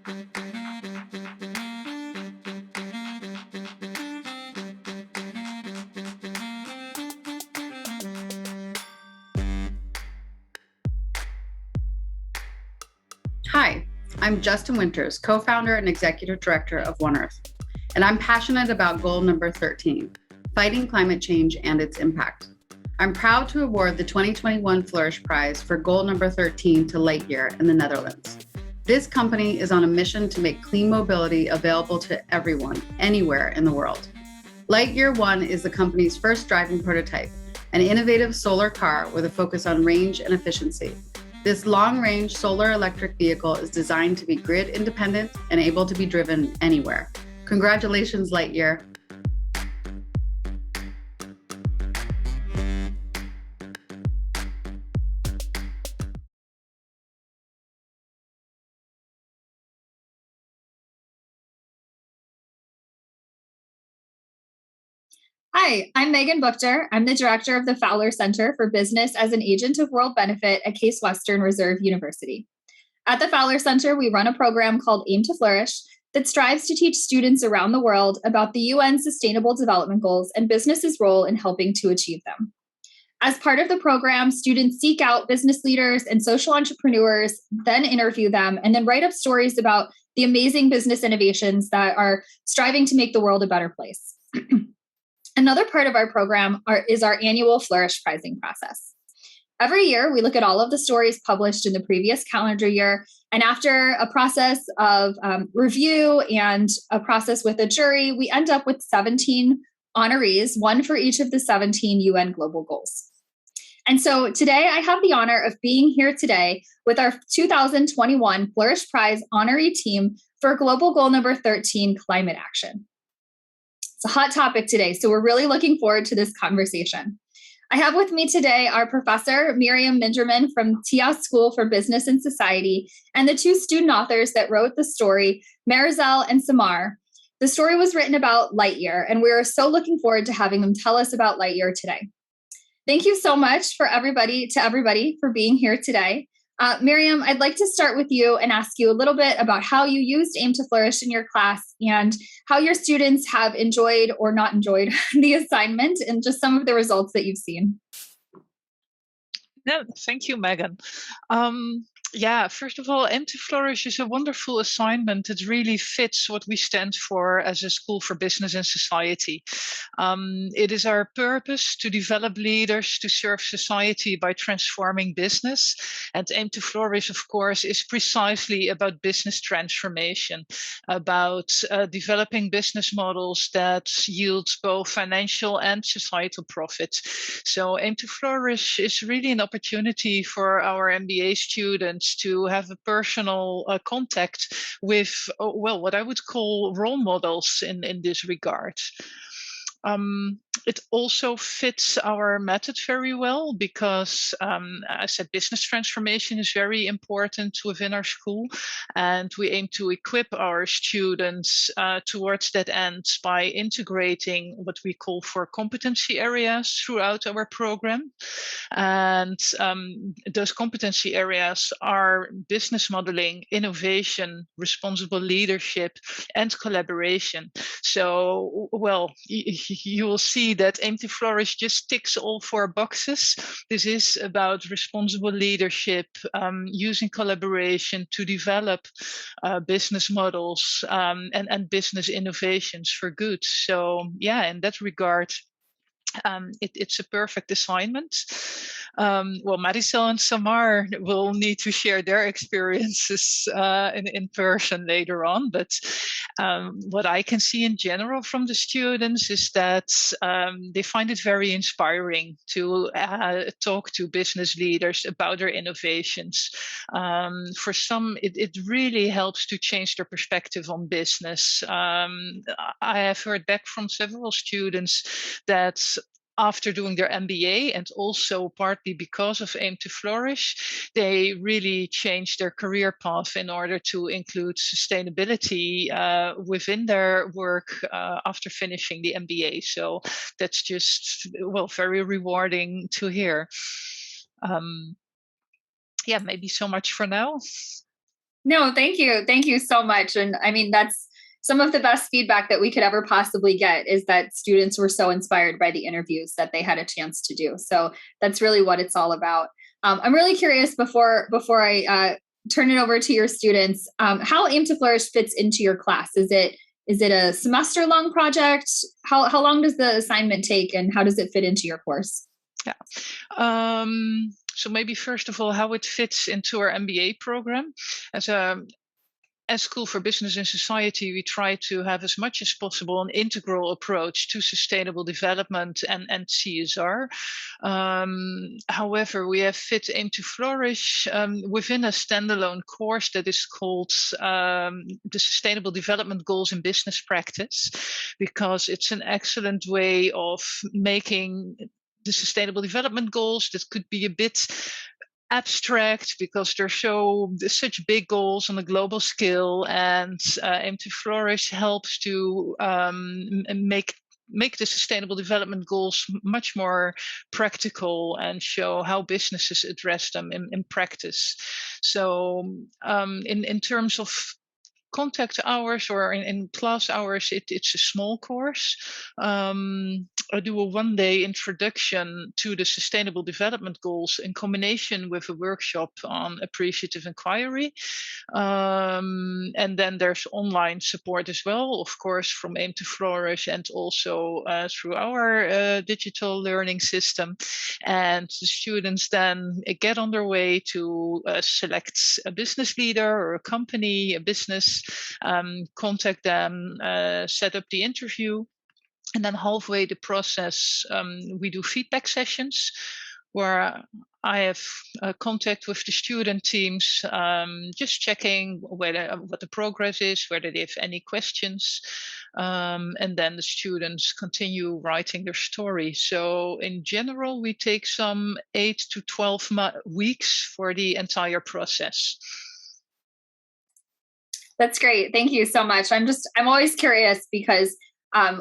Hi, I'm Justin Winters, co-founder and executive director of One Earth, and I'm passionate about goal number 13, fighting climate change and its impact. I'm proud to award the 2021 Flourish Prize for goal number 13 to Lightyear in the Netherlands. This company is on a mission to make clean mobility available to everyone, anywhere in the world. Lightyear 1 is the company's first driving prototype, an innovative solar car with a focus on range and efficiency. This long-range solar electric vehicle is designed to be grid independent and able to be driven anywhere. Congratulations, Lightyear. Hi, I'm Megan Buchter. I'm the director of the Fowler Center for Business as an Agent of World Benefit at Case Western Reserve University. At the Fowler Center, we run a program called Aim2Flourish that strives to teach students around the world about the UN Sustainable Development Goals and businesses' role in helping to achieve them. As part of the program, students seek out business leaders and social entrepreneurs, then interview them, and then write up stories about the amazing business innovations that are striving to make the world a better place. Another part of our program is our annual Flourish prizing process. Every year, we look at all of the stories published in the previous calendar year, and after a process of review and a process with a jury, we end up with 17 honorees, one for each of the 17 UN Global Goals. And so today, I have the honor of being here today with our 2021 Flourish Prize honoree team for Global Goal number 13, Climate Action. It's a hot topic today, so we're really looking forward to this conversation. I have with me today our professor, Miriam Minderman from TIAS School for Business and Society, and the two student authors that wrote the story, Marizel and Samar. The story was written about Lightyear, and we are so looking forward to having them tell us about Lightyear today. Thank you so much for everybody for being here today. Miriam, I'd like to start with you and ask you a little bit about how you used Aim2Flourish in your class and how your students have enjoyed or not enjoyed the assignment and just some of the results that you've seen. Yeah, thank you, Megan. First of all, Aim2Flourish is a wonderful assignment. It really fits what we stand for as a school for business and society. It is our purpose to develop leaders to serve society by transforming business. And Aim2Flourish, of course, is precisely about business transformation, about developing business models that yield both financial and societal profit. So Aim2Flourish is really an opportunity for our MBA students to have a personal contact with, what I would call role models in this regard. It also fits our method very well because, as I said, business transformation is very important within our school, and we aim to equip our students towards that end by integrating what we call 4 competency areas throughout our program. And those competency areas are business modeling, innovation, responsible leadership, and collaboration. So, you will see that Aim2Flourish just ticks all 4 boxes. This is about responsible leadership, using collaboration to develop business models and business innovations for good. So yeah, in that regard, it's a perfect assignment. Marizel and Samar will need to share their experiences in person later on. But what I can see in general from the students is that they find it very inspiring to talk to business leaders about their innovations. For some, it really helps to change their perspective on business. I have heard back from several students that after doing their MBA, and also partly because of Aim2Flourish, they really changed their career path in order to include sustainability within their work after finishing the MBA. So that's just, very rewarding to hear. Maybe so much for now. No, thank you. Thank you so much. And I mean, that's some of the best feedback that we could ever possibly get, is that students were so inspired by the interviews that they had a chance to do. So that's really what it's all about. I'm really curious, before I turn it over to your students, how Aim2Flourish fits into your class. Is it a semester long project? How long does the assignment take, and how does it fit into your course? Yeah. So maybe first of all, how it fits into our MBA program. As School for Business and Society, we try to have as much as possible an integral approach to sustainable development and CSR. However, we have fit Aim2Flourish within a standalone course that is called the Sustainable Development Goals in Business Practice, because it's an excellent way of making the sustainable development goals that could be a bit abstract, because they're such big goals on a global scale, and Aim2Flourish helps to make the sustainable development goals much more practical and show how businesses address them in practice. So in terms of contact hours or in class hours, it's a small course. I do a one-day introduction to the sustainable development goals in combination with a workshop on appreciative inquiry. And then there's online support as well, of course, from Aim2Flourish, and also through our digital learning system. And the students then get on their way to select a business leader or a company, a business, contact them, set up the interview. And then halfway the process, we do feedback sessions where I have contact with the student teams, just checking what the progress is, whether they have any questions. And then the students continue writing their story. So in general, we take some 8 to 12 weeks for the entire process. That's great. Thank you so much. I'm always curious, because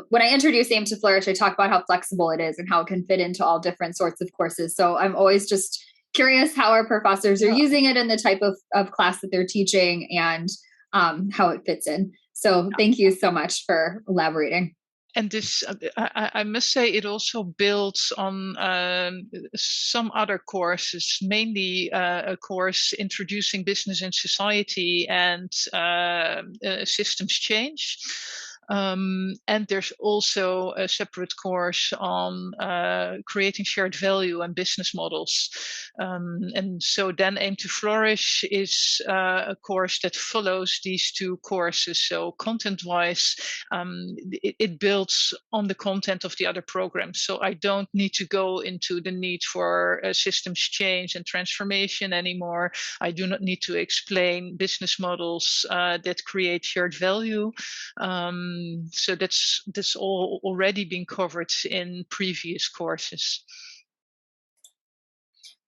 when I introduce Aim2Flourish, I talk about how flexible it is and how it can fit into all different sorts of courses. So I'm always just curious how our professors are using it and the type of class that they're teaching, and how it fits in. So thank you so much for elaborating. And this, I must say, it also builds on some other courses, mainly a course introducing business and society and systems change. And there's also a separate course on creating shared value and business models. And so then Aim2Flourish is a course that follows these two courses. So content-wise, it builds on the content of the other programs. So I don't need to go into the need for systems change and transformation anymore. I do not need to explain business models that create shared value. So that's all already been covered in previous courses.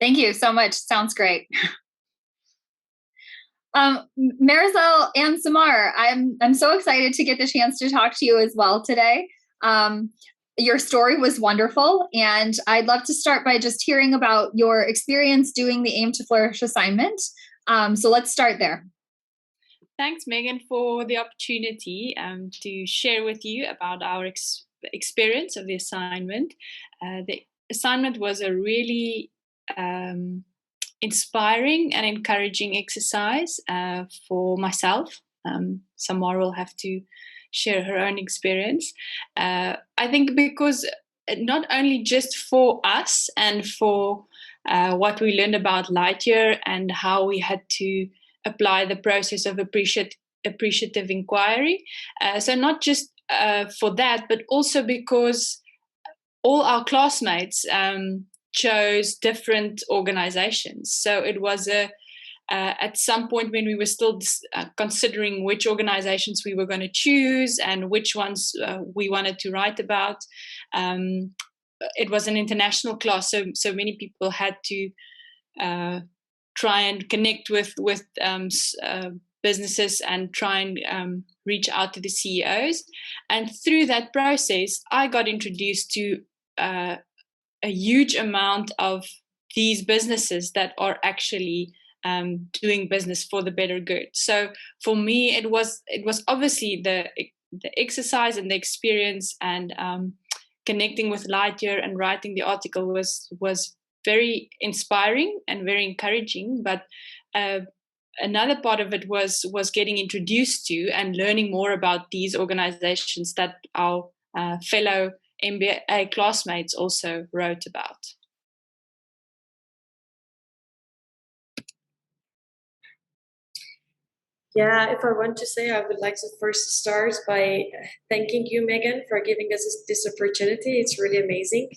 Thank you so much. Sounds great. Marisol and Samar, I'm so excited to get the chance to talk to you as well today. Your story was wonderful, and I'd love to start by just hearing about your experience doing the Aim2Flourish assignment. So let's start there. Thanks, Megan, for the opportunity to share with you about our experience of the assignment. The assignment was a really inspiring and encouraging exercise for myself. Samar will have to share her own experience. I think because not only just for us and for what we learned about Lightyear and how we had to apply the process of appreciative inquiry. So not just for that, but also because all our classmates chose different organizations. So it was at some point when we were still considering which organizations we were going to choose and which ones we wanted to write about. It was an international class, so many people had to try and connect with businesses and try and reach out to the CEOs. And through that process, I got introduced to a huge amount of these businesses that are actually doing business for the better good. So for me, it was obviously the exercise and the experience, and connecting with Lightyear and writing the article was very inspiring and very encouraging. But another part of it was getting introduced to and learning more about these organizations that our fellow MBA classmates also wrote about. Yeah, if I want to say, I would like to first start by thanking you, Megan, for giving us this opportunity. It's really amazing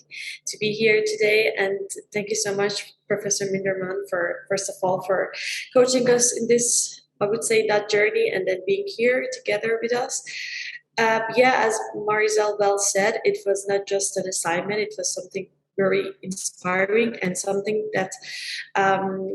to be here today. And thank you so much, Professor Minderman, for, first of all, for coaching us in this, I would say, that journey, and then being here together with us. As Marisel well said, it was not just an assignment, it was something very inspiring and something that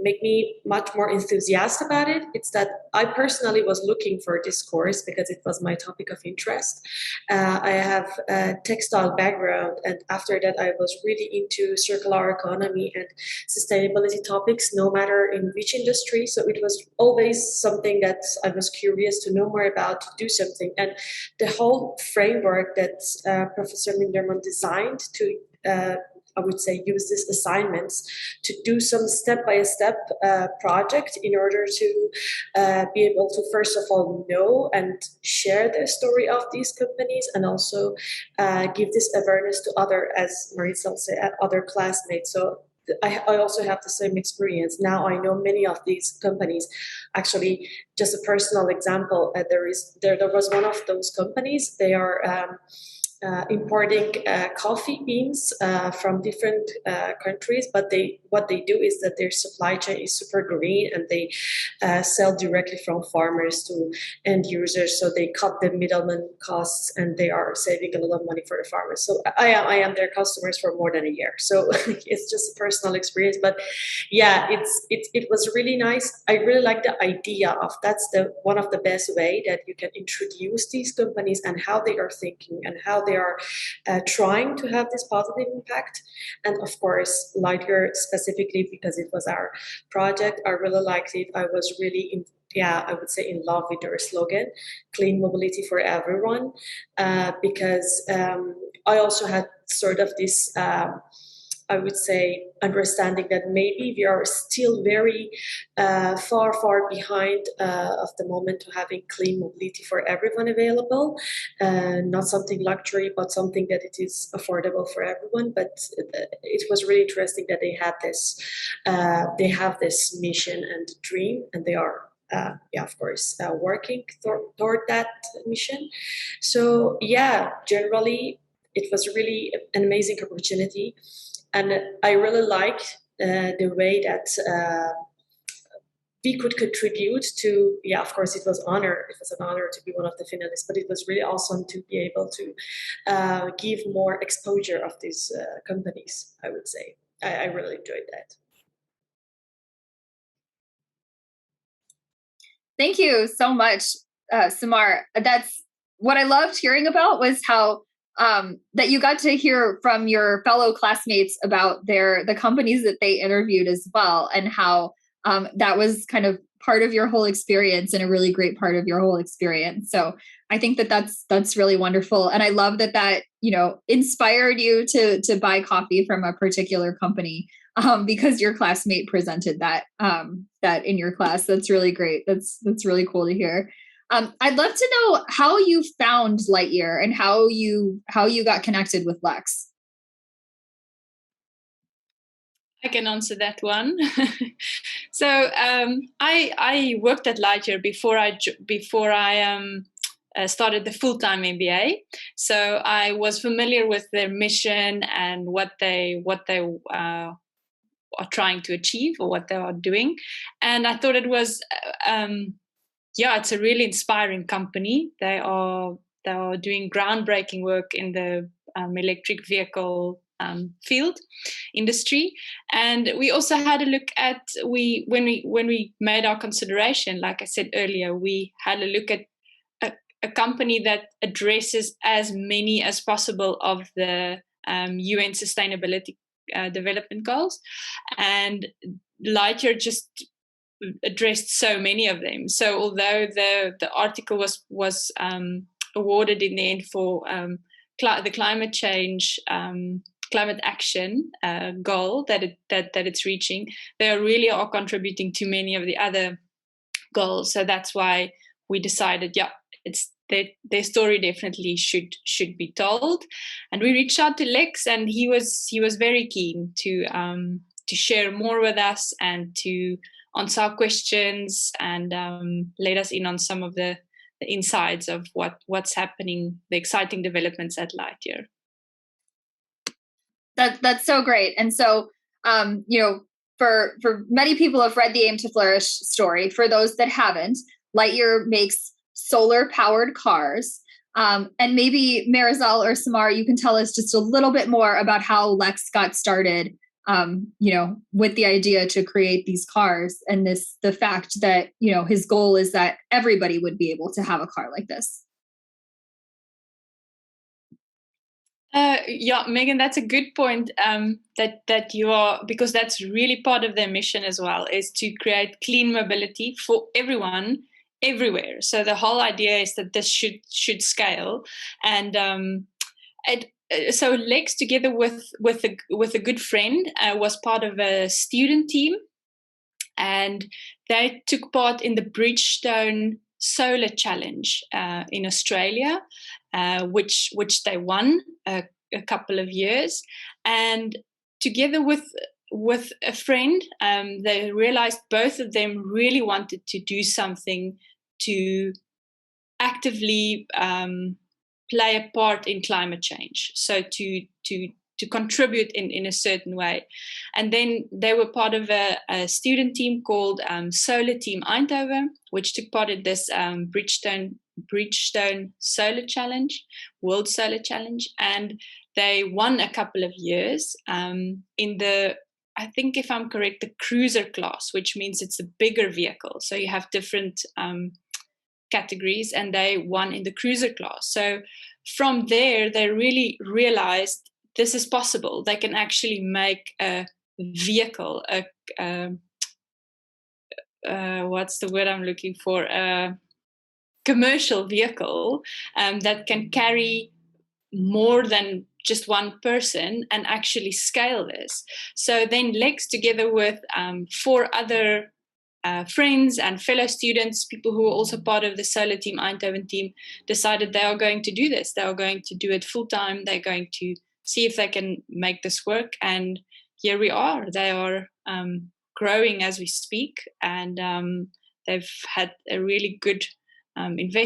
made me much more enthusiastic about it. It's that I personally was looking for this course because it was my topic of interest. I have a textile background, and after that I was really into circular economy and sustainability topics, no matter in which industry. So it was always something that I was curious to know more about, to do something. And the whole framework that Professor Minderman designed to I would say, use these assignments to do some step-by-step project in order to be able to, first of all, know and share the story of these companies, and also give this awareness to other, as Marisol said, other classmates. So I also have the same experience. Now I know many of these companies. Actually, just a personal example, there was one of those companies. They are importing coffee beans from different countries, but what they do is that their supply chain is super green, and they sell directly from farmers to end users. So they cut the middleman costs, and they are saving a lot of money for the farmers. So I am their customers for more than a year. So it's just a personal experience. But yeah, it was really nice. I really like the idea of that's the one of the best way that you can introduce these companies and how they are thinking and how they are trying to have this positive impact. And of course, Lightyear specifically, because it was our project, I really liked it. I was really I would say in love with their slogan, clean mobility for everyone, because I also had sort of this I would say, understanding that maybe we are still very far behind of the moment to having clean mobility for everyone available. Not something luxury, but something that it is affordable for everyone. But it was really interesting that they have this mission and dream, and they are of course, working toward that mission. So generally, it was really an amazing opportunity. And I really like the way that we could contribute to, of course, it was an honor to be one of the finalists, but it was really awesome to be able to give more exposure of these companies, I would say. I really enjoyed that. Thank you so much, Samar. That's what I loved hearing about, was how that you got to hear from your fellow classmates about the companies that they interviewed as well, and how that was kind of part of your whole experience and a really great part of your whole experience. So I think that's really wonderful. And I love that inspired you to buy coffee from a particular company because your classmate presented that in your class. That's really great. That's really cool to hear. I'd love to know how you found Lightyear and how you got connected with Lex. I can answer that one. So I worked at Lightyear before I started the full-time MBA. So I was familiar with their mission and what they are trying to achieve, or what they are doing, and I thought it was. It's a really inspiring company. They are doing groundbreaking work in the electric vehicle field industry. And we also had a look at when we made our consideration, like I said earlier, we had a look at a company that addresses as many as possible of the UN Sustainability Development Goals, and Lightyear just addressed so many of them. So although the article was awarded in the end for the climate change climate action goal that it's reaching, they really are contributing to many of the other goals. So that's why we decided, it's their story definitely should be told. And we reached out to Lex, and he was very keen to share more with us and to answer our questions and let us in on some of the insides of what's happening, the exciting developments at Lightyear. That's so great. And so, for many people have read the Aim2Flourish story. For those that haven't, Lightyear makes solar powered cars. And maybe Marisol or Samara, you can tell us just a little bit more about how Lex got started, with the idea to create these cars, and the fact that, his goal is that everybody would be able to have a car like this. Megan, that's a good point. That you are, because that's really part of their mission as well, is to create clean mobility for everyone, everywhere. So the whole idea is that this should scale, and so Lex, together with a good friend, was part of a student team, and they took part in the Bridgestone Solar Challenge in Australia, which they won a couple of years. And together with a friend, they realized both of them really wanted to do something to actively play a part in climate change, so to contribute in a certain way. And then they were part of a student team called Solar Team Eindhoven, which took part in this Bridgestone Solar Challenge, World Solar Challenge, and they won a couple of years in the, I think if I'm correct, the cruiser class, which means it's a bigger vehicle. So you have different categories, and they won in the cruiser class. So from there, they really realized this is possible. They can actually make a vehicle, what's the word I'm looking for? A commercial vehicle that can carry more than just one person and actually scale this. So then Lex, together with 4 other friends and fellow students, people who are also part of the Solar Team Eindhoven team, decided they are going to do this. They are going to do it full time. They're going to see if they can make this work. And here we are. They are growing as we speak, and they've had a really good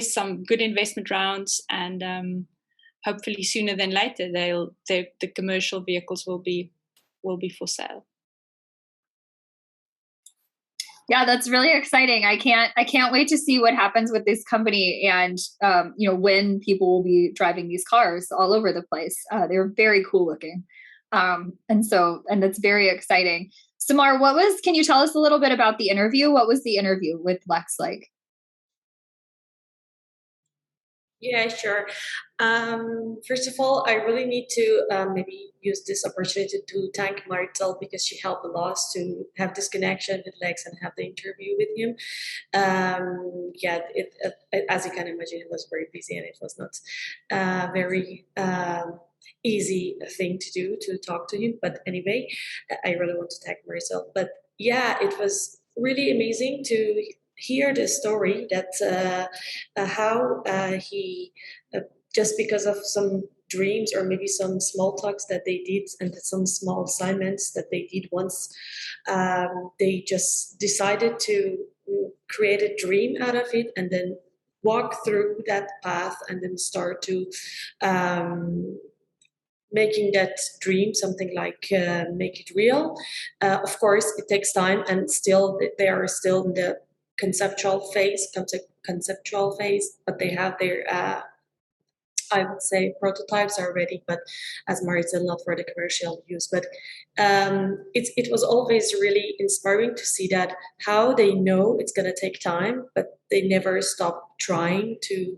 some good investment rounds, and hopefully sooner than later the commercial vehicles will be for sale. Yeah, that's really exciting. I can't wait to see what happens with this company, and when people will be driving these cars all over the place. They're very cool looking, and that's very exciting. Samar, can you tell us a little bit about the interview? What was the interview with Lex like? Yeah, sure. First of all, I really need to maybe use this opportunity to thank Maritel, because she helped a lot to have this connection with Lex and have the interview with him. As you can imagine, it was very busy, and it was not very easy thing to do, to talk to him. But anyway, I really want to thank Maritel. But yeah, it was really amazing to hear the story that how he just because of some dreams, or maybe some small talks that they did, and some small assignments that they did once, they just decided to create a dream out of it, and then walk through that path, and then start to making that dream something like make it real. Of course, it takes time, and still they are still in the conceptual phase, but they have their I would say prototypes are ready, but as Marie said, not for the commercial use. But it was always really inspiring to see that how they know it's going to take time, but they never stop trying to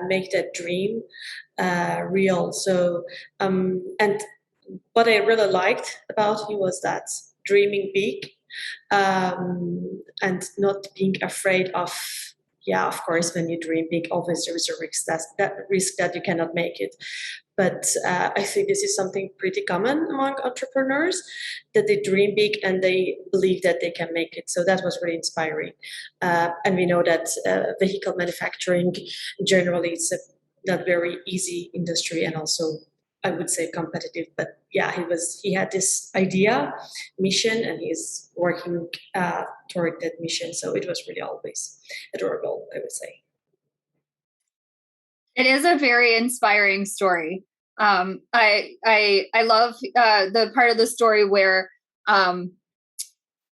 make that dream real. So and what I really liked about him was that dreaming big, and not being afraid of, yeah, of course, when you dream big, always there is a risk that you cannot make it. But I think this is something pretty common among entrepreneurs, that they dream big and they believe that they can make it. So that was really inspiring. And we know that vehicle manufacturing generally is a not very easy industry, and also I would say competitive. But yeah, he had this idea, mission, and he's working toward that mission. So it was really always adorable, I would say. It is a very inspiring story. I love the part of the story where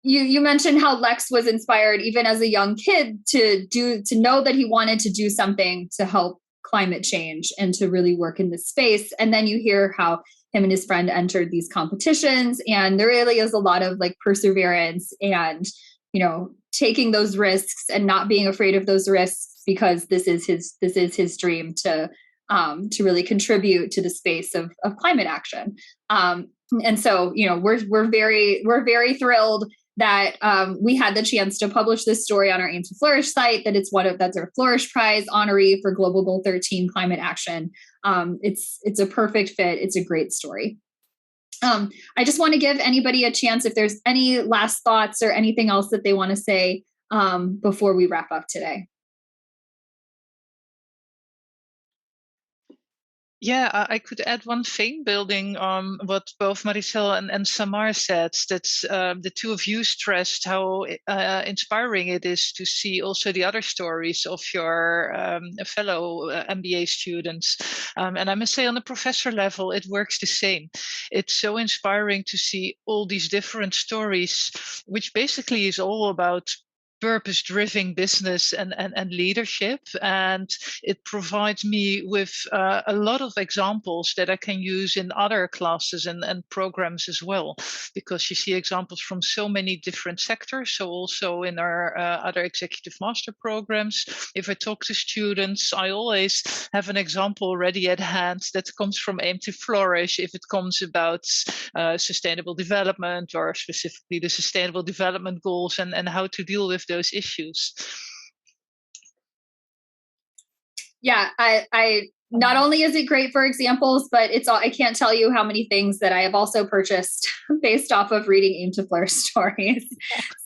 you mentioned how Lex was inspired even as a young kid to know that he wanted to do something to help climate change and to really work in this space. And then you hear how him and his friend entered these competitions, and there really is a lot of like perseverance and, you know, taking those risks and not being afraid of those risks, because this is his dream to really contribute to the space of climate action. And so, you know, we're very thrilled that we had the chance to publish this story on our Aim2Flourish site, that's our Flourish Prize honoree for Global Goal 13 climate action. It's a perfect fit. It's a great story. I just want to give anybody a chance if there's any last thoughts or anything else that they want to say before we wrap up today. Yeah, I could add one thing, building on what both Maricel and Samaras said, that the two of you stressed how inspiring it is to see also the other stories of your fellow MBA students. And I must say, on the professor level, it works the same. It's so inspiring to see all these different stories, which basically is all about purpose-driven business and leadership, and it provides me with a lot of examples that I can use in other classes and programs as well, because you see examples from so many different sectors. So also in our other executive master programs, if I talk to students, I always have an example ready at hand that comes from Aim2Flourish, if it comes about sustainable development, or specifically the sustainable development goals and how to deal with those issues. Yeah, I not only is it great for examples, but I can't tell you how many things that I have also purchased based off of reading Aim2Flourish stories.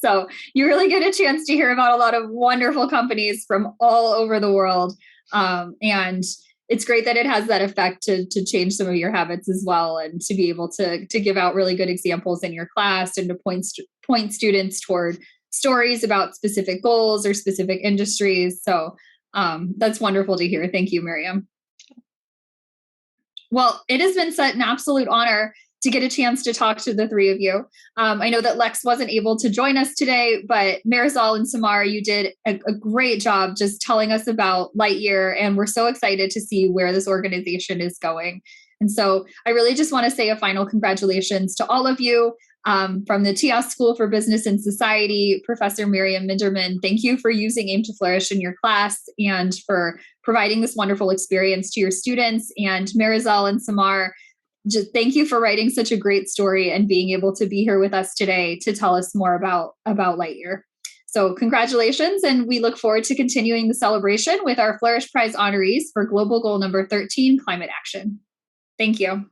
So you really get a chance to hear about a lot of wonderful companies from all over the world. And it's great that it has that effect to change some of your habits as well, and to be able to give out really good examples in your class and to point students toward stories about specific goals or specific industries. So that's wonderful to hear. Thank you, Miriam. Well, it has been an absolute honor to get a chance to talk to the three of you. I know that Lex wasn't able to join us today, but Marisol and Samara, you did a great job just telling us about Lightyear, and we're so excited to see where this organization is going. And so I really just want to say a final congratulations to all of you. From the TIAS School for Business and Society, Professor Miriam Minderman, thank you for using Aim2Flourish in your class and for providing this wonderful experience to your students. And Marisol and Samar, just thank you for writing such a great story and being able to be here with us today to tell us more about Lightyear. So congratulations, and we look forward to continuing the celebration with our Flourish Prize honorees for Global Goal number 13, climate action. Thank you.